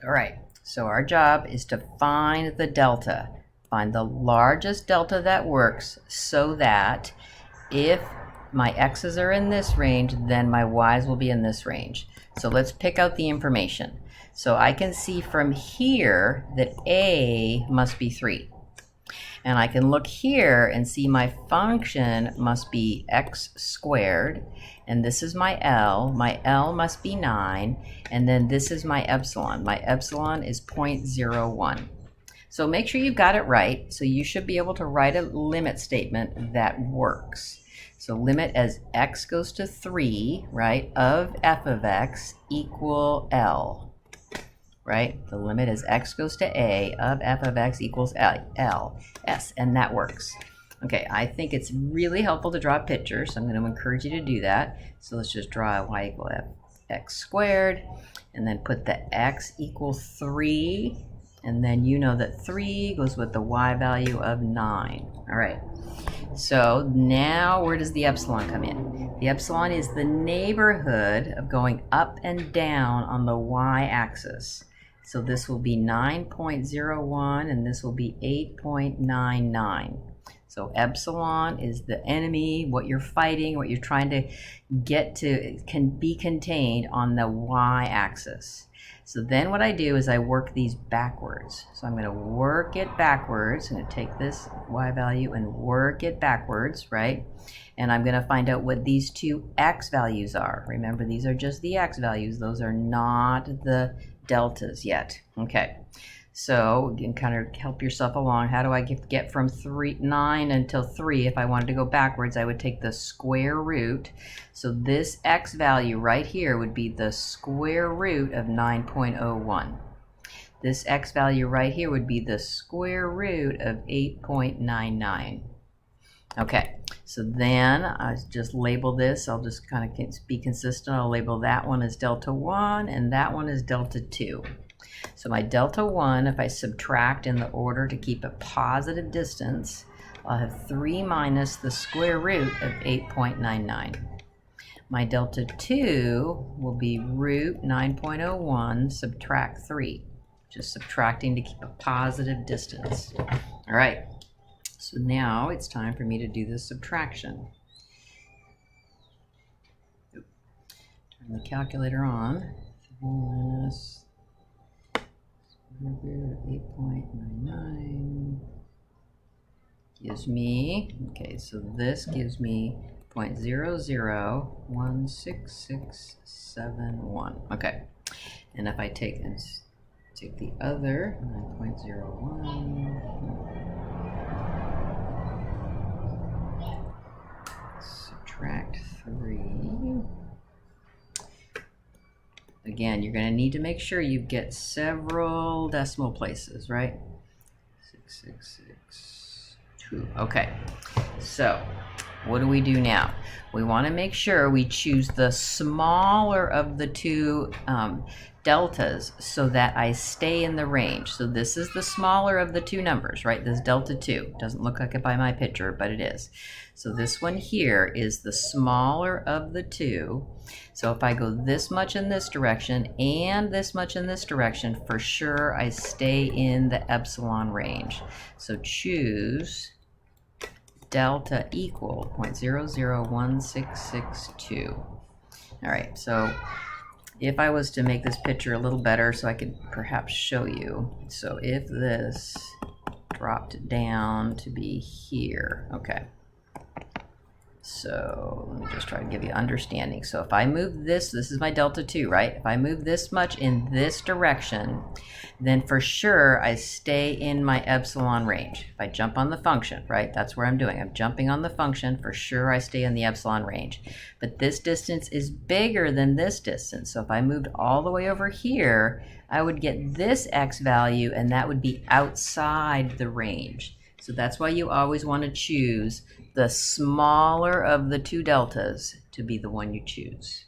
All right, so our job is to find the delta, find the largest delta that works so that if my x's are in this range, then my y's will be in this range. So let's pick out the information. So I can see from here that a must be 3. And I can look here and see my function must be x squared, and this is my L. My L must be 9, and then this is my epsilon. My epsilon is 0.01. So make sure you've got it right. So you should be able to write a limit statement that works. So limit as x goes to 3, right, of f of x equal L. Right? The limit is x goes to a of f of x equals L, S, and that works. Okay, I think it's really helpful to draw a picture, so I'm going to encourage you to do that. So let's just draw y equal x squared, and then put the x equal 3, and then you know that 3 goes with the y value of 9. All right, so now where does the epsilon come in? The epsilon is the neighborhood of going up and down on the y-axis. So this will be 9.01 and this will be 8.99. So epsilon is the enemy, what you're fighting, what you're trying to get to can be contained on the y-axis. So then what I do is I work these backwards. So I'm going to work it backwards. I'm going to take this y value and work it backwards, right? And I'm going to find out what these two x values are. Remember, these are just the x values. Those are not the deltas yet. Okay, so you can kind of help yourself along. How do I get from 9 until 3? If I wanted to go backwards, I would take the square root. So this x value right here would be the square root of 9.01. This x value right here would be the square root of 8.99. Okay, so then I just label this. I'll just kind of be consistent. I'll label that one as delta 1 and that one as delta 2. So my delta 1, if I subtract in the order to keep a positive distance, I'll have 3 minus the square root of 8.99. My delta 2 will be root 9.01 subtract 3, just subtracting to keep a positive distance. All right. So now it's time for me to do the subtraction. Turn the calculator on. Minus 8.99 gives me, okay, so this gives me 0.0016671. Okay, and if I take the other 9.01, subtract 3. Again, you're going to need to make sure you get several decimal places, right? 6662. Okay, so what do we do now? We want to make sure we choose the smaller of the two deltas so that I stay in the range. So this is the smaller of the two numbers, right? This delta 2. Doesn't look like it by my picture, but it is. So this one here is the smaller of the two. So if I go this much in this direction and this much in this direction, for sure I stay in the epsilon range. So choose delta equal 0.001662. All right, so if I was to make this picture a little better so I could perhaps show you. So if this dropped down to be here, okay. So let me just try to give you understanding. So if I move this is my delta 2, right? If I move this much in this direction, then for sure I stay in my epsilon range. If I jump on the function, right? That's where I'm doing. I'm jumping on the function. For sure I stay in the epsilon range. But this distance is bigger than this distance. So if I moved all the way over here, I would get this x value, and that would be outside the range. So that's why you always want to choose the smaller of the two deltas to be the one you choose.